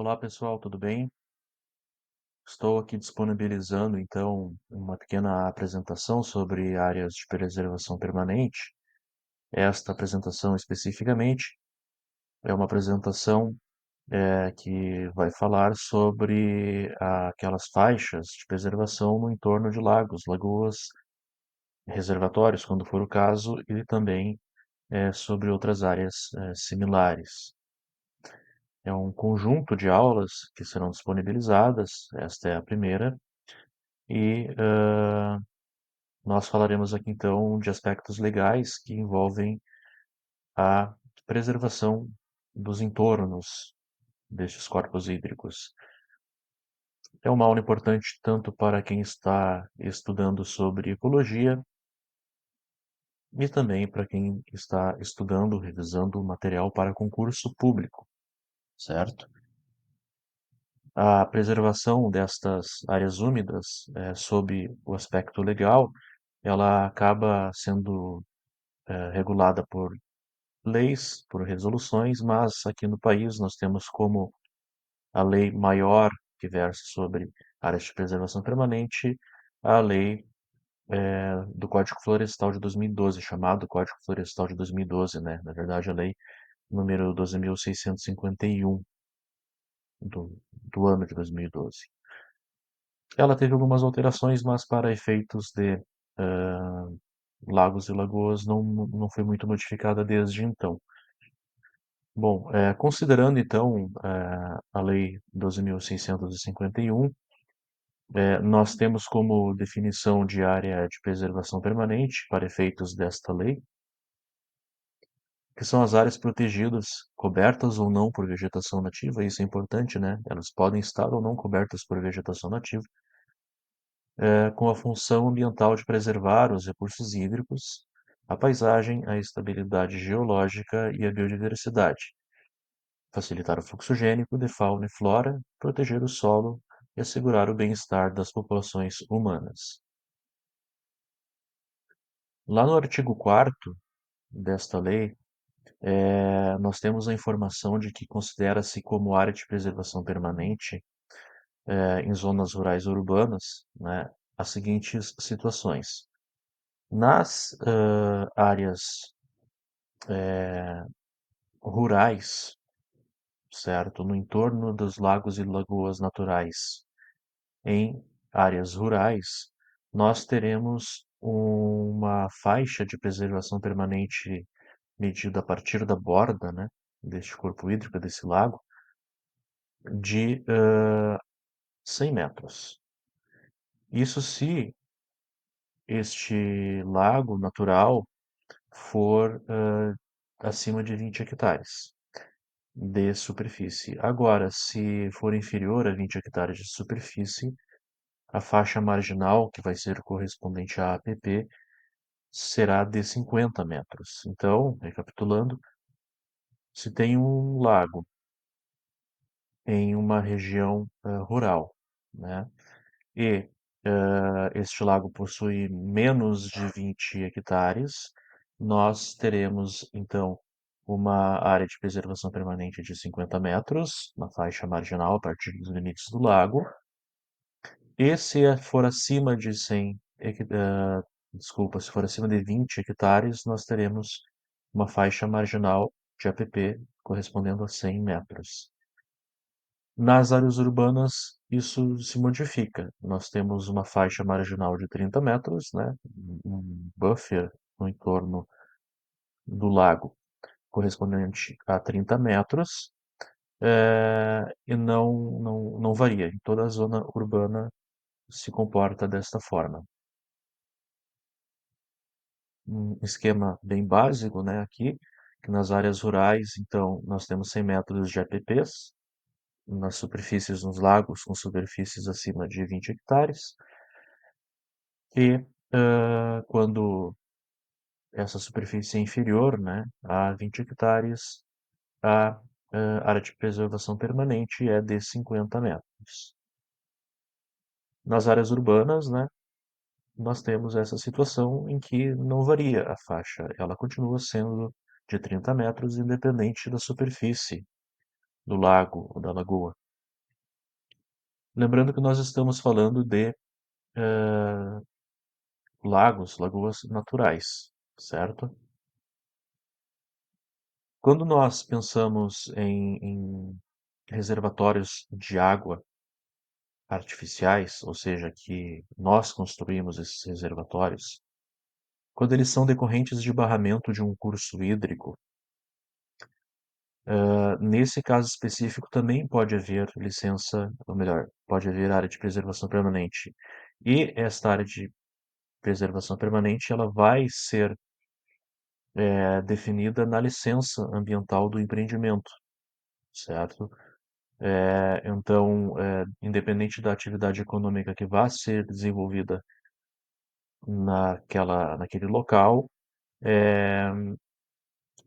Olá pessoal, tudo bem? Estou aqui disponibilizando então uma pequena apresentação sobre áreas de preservação permanente. Esta apresentação especificamente é uma apresentação que vai falar sobre aquelas faixas de preservação no entorno de lagos, lagoas, reservatórios, quando for o caso, e também sobre outras áreas similares. É um conjunto de aulas que serão disponibilizadas, esta é a primeira, e nós falaremos aqui então de aspectos legais que envolvem a preservação dos entornos destes corpos hídricos. É uma aula importante tanto para quem está estudando sobre ecologia e também para quem está estudando, revisando o material para concurso público, certo? A preservação destas áreas úmidas, sob o aspecto legal, ela acaba sendo regulada por leis, por resoluções, mas aqui no país nós temos como a lei maior que versa sobre áreas de preservação permanente, a lei do Código Florestal de 2012, chamado Código Florestal de 2012, né? Na verdade, a lei número 12.651 do ano de 2012. Ela teve algumas alterações, mas para efeitos de lagos e lagoas não foi muito modificada desde então. Bom, considerando então a Lei 12.651, nós temos como definição de área de preservação permanente, para efeitos desta lei, que são as áreas protegidas, cobertas ou não por vegetação nativa, isso é importante, né? Elas podem estar ou não cobertas por vegetação nativa, com a função ambiental de preservar os recursos hídricos, a paisagem, a estabilidade geológica e a biodiversidade, facilitar o fluxo gênico de fauna e flora, proteger o solo e assegurar o bem-estar das populações humanas. Lá no artigo 4º desta lei, nós temos a informação de que considera-se como área de preservação permanente, em zonas rurais urbanas, né, as seguintes situações. Nas áreas rurais, certo, no entorno dos lagos e lagoas naturais, em áreas rurais, nós teremos uma faixa de preservação permanente medida a partir da borda, né, deste corpo hídrico, desse lago, de 100 metros. Isso se este lago natural for acima de 20 hectares de superfície. Agora, se for inferior a 20 hectares de superfície, a faixa marginal, que vai ser correspondente à APP, será de 50 metros. Então, recapitulando, se tem um lago em uma região rural, né, e este lago possui menos de 20 hectares, nós teremos, então, uma área de preservação permanente de 50 metros, na faixa marginal a partir dos limites do lago, e se for acima de 100, desculpa, se for acima de 20 hectares, nós teremos uma faixa marginal de APP correspondendo a 100 metros. Nas áreas urbanas, isso se modifica. Nós temos uma faixa marginal de 30 metros, né? Um buffer no entorno do lago correspondente a 30 metros, e não varia. Em toda a zona urbana se comporta desta forma. Um esquema bem básico, né, aqui, que nas áreas rurais, então, nós temos 100 metros de APPs, nas superfícies, nos lagos com superfícies acima de 20 hectares, e quando essa superfície é inferior, né, a 20 hectares, a área de preservação permanente é de 50 metros. Nas áreas urbanas, né, nós temos essa situação em que não varia a faixa, ela continua sendo de 30 metros, independente da superfície do lago ou da lagoa. Lembrando que nós estamos falando de lagos, lagoas naturais, certo? Quando nós pensamos em reservatórios de água artificiais, ou seja, que nós construímos esses reservatórios, quando eles são decorrentes de barramento de um curso hídrico, nesse caso específico também pode haver licença, ou melhor, pode haver área de preservação permanente. E esta área de preservação permanente, ela vai ser definida na licença ambiental do empreendimento, certo? Então, independente da atividade econômica que vá ser desenvolvida naquele local, eh,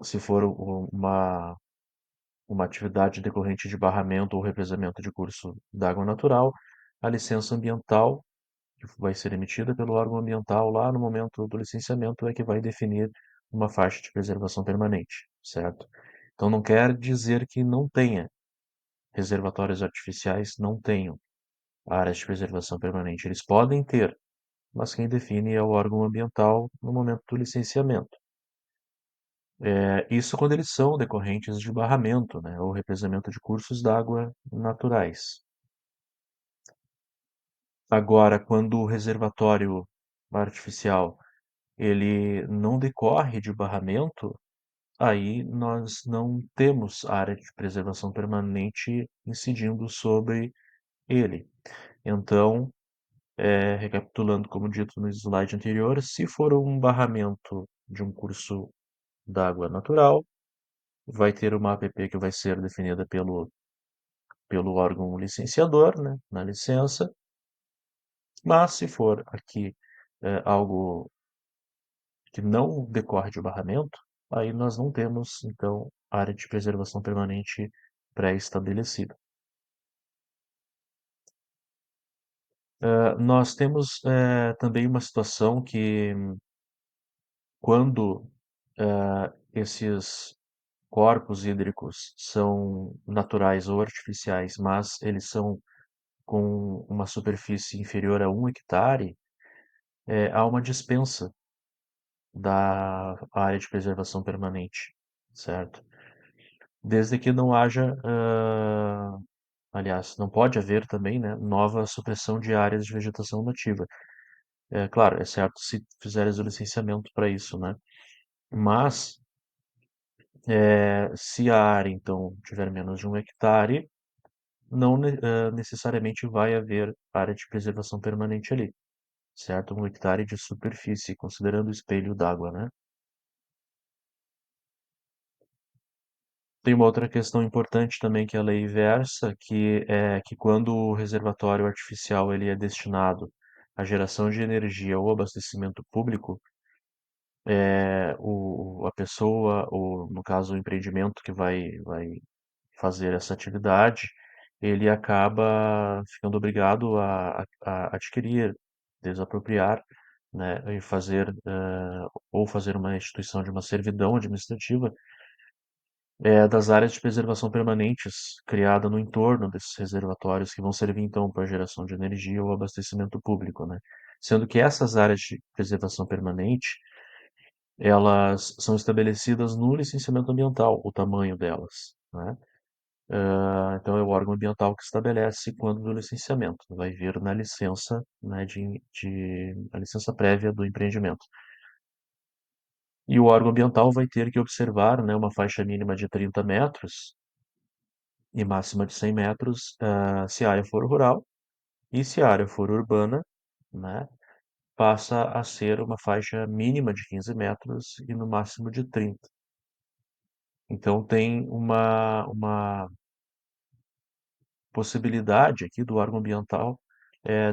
se for uma atividade decorrente de barramento ou represamento de curso d'água natural, a licença ambiental, que vai ser emitida pelo órgão ambiental lá no momento do licenciamento, é que vai definir uma faixa de preservação permanente, certo? Então não quer dizer que não tenha reservatórios artificiais, não tenham áreas de preservação permanente. Eles podem ter, mas quem define é o órgão ambiental no momento do licenciamento. Isso quando eles são decorrentes de barramento, né, ou represamento de cursos d'água naturais. Agora, quando o reservatório artificial ele não decorre de barramento, aí nós não temos área de preservação permanente incidindo sobre ele. Então, recapitulando como dito no slide anterior, se for um barramento de um curso d'água natural, vai ter uma APP que vai ser definida pelo órgão licenciador, né, na licença, mas se for aqui algo que não decorre de barramento, aí nós não temos, então, área de preservação permanente pré-estabelecida. Nós temos também uma situação que, quando esses corpos hídricos são naturais ou artificiais, mas eles são com uma superfície inferior a 1 hectare, há uma dispensa da área de preservação permanente, certo? Desde que não haja, aliás, não pode haver também, né, nova supressão de áreas de vegetação nativa. É claro, é certo se fizeres o licenciamento para isso, né? Mas, se a área, então, tiver menos de 1 hectare, não necessariamente vai haver área de preservação permanente ali, certo? 1 hectare de superfície, considerando o espelho d'água, né? Tem uma outra questão importante também que a lei versa, que é que quando o reservatório artificial ele é destinado à geração de energia ou abastecimento público, a pessoa, ou no caso o empreendimento que vai fazer essa atividade, ele acaba ficando obrigado a adquirir, desapropriar, né, e fazer, ou fazer uma instituição de uma servidão administrativa das áreas de preservação permanentes criada no entorno desses reservatórios que vão servir então para geração de energia ou abastecimento público, né? Sendo que essas áreas de preservação permanente, elas são estabelecidas no licenciamento ambiental, o tamanho delas, né? Então é o órgão ambiental que estabelece quando do licenciamento, vai vir na licença, né, a licença prévia do empreendimento. E o órgão ambiental vai ter que observar, né, uma faixa mínima de 30 metros e máxima de 100 metros, se a área for rural, e se a área for urbana, né, passa a ser uma faixa mínima de 15 metros e no máximo de 30. Então tem uma possibilidade aqui do órgão ambiental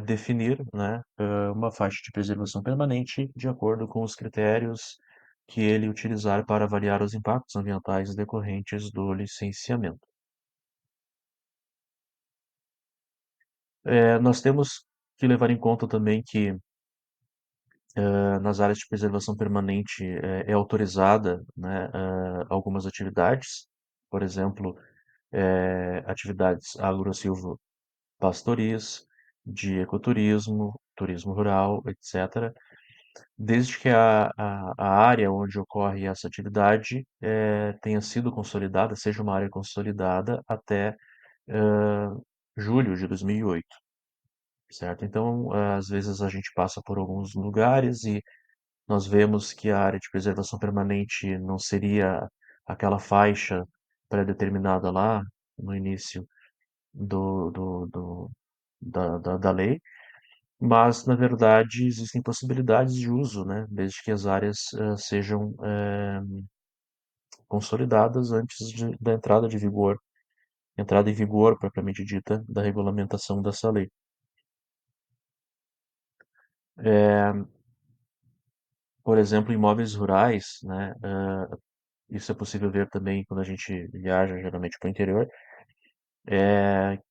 definir, né, uma faixa de preservação permanente de acordo com os critérios que ele utilizar para avaliar os impactos ambientais decorrentes do licenciamento. Nós temos que levar em conta também que nas áreas de preservação permanente é autorizada, né, algumas atividades, por exemplo, atividades pastoris, de ecoturismo, turismo rural, etc., desde que a área onde ocorre essa atividade tenha sido consolidada, seja uma área consolidada até eh, julho de 2008, certo? Então, às vezes a gente passa por alguns lugares e nós vemos que a área de preservação permanente não seria aquela faixa pré-determinada lá no início do, do, do- da lei, mas na verdade existem possibilidades de uso, né? Desde que as áreas sejam consolidadas antes da entrada em vigor propriamente dita da regulamentação dessa lei. É, por exemplo, imóveis rurais, né? Isso é possível ver também quando a gente viaja geralmente para o interior,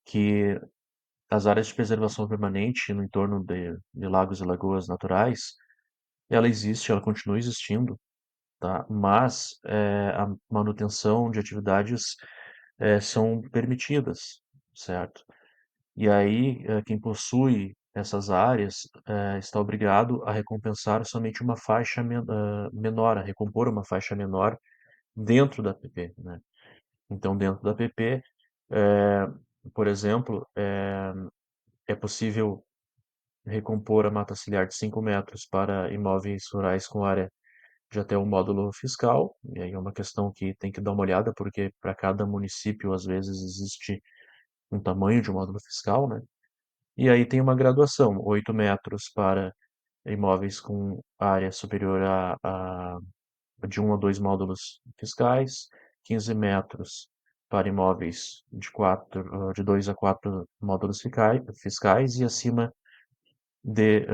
que as áreas de preservação permanente no entorno de lagos e lagoas naturais, ela existe, ela continua existindo, tá? Mas a manutenção de atividades são permitidas, certo? E aí quem possui essas áreas está obrigado a recompensar somente uma faixa menor, a recompor uma faixa menor dentro da PP, né? Então, dentro da PP, eh, por exemplo, é possível recompor a mata ciliar de 5 metros para imóveis rurais com área de até um módulo fiscal, e aí é uma questão que tem que dar uma olhada, porque para cada município, às vezes, existe um tamanho de um módulo fiscal, né? E aí tem uma graduação, 8 metros para imóveis com área superior de um a 2 módulos fiscais, 15 metros para imóveis de 2 a 4 módulos fiscais e acima de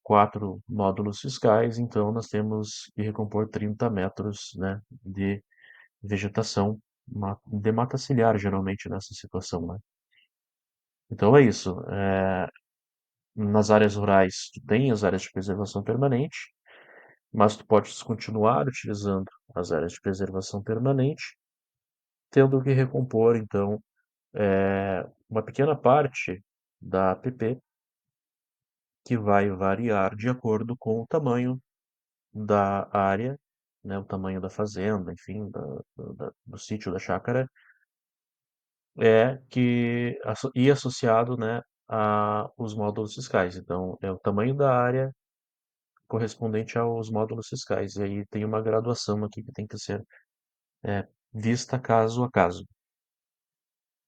4 módulos fiscais, então nós temos que recompor 30 metros, né, de vegetação, de mata ciliar, geralmente, nessa situação, né? Então é isso. Nas áreas rurais, tu tem as áreas de preservação permanente, mas tu podes continuar utilizando as áreas de preservação permanente, tendo que recompor, então, uma pequena parte da APP que vai variar de acordo com o tamanho da área, né, o tamanho da fazenda, enfim, do sítio, da chácara, e associado, né, a os módulos fiscais. Então, é o tamanho da área correspondente aos módulos fiscais. E aí tem uma graduação aqui que tem que ser vista caso a caso,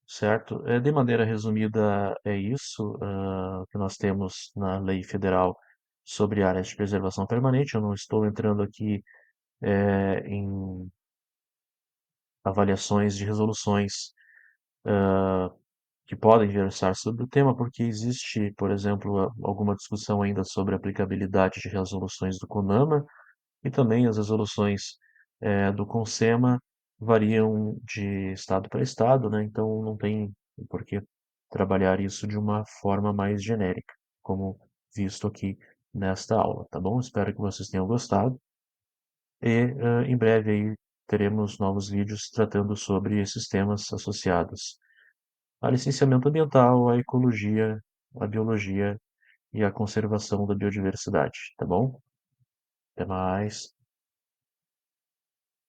certo? De maneira resumida, é isso que nós temos na lei federal sobre áreas de preservação permanente. Eu não estou entrando aqui em avaliações de resoluções que podem versar sobre o tema, porque existe, por exemplo, alguma discussão ainda sobre a aplicabilidade de resoluções do CONAMA e também as resoluções do CONSEMA variam de estado para estado, né? Então não tem por que trabalhar isso de uma forma mais genérica, como visto aqui nesta aula, tá bom? Espero que vocês tenham gostado e em breve aí teremos novos vídeos tratando sobre esses temas associados a licenciamento ambiental, a ecologia, a biologia e a conservação da biodiversidade, tá bom? Até mais.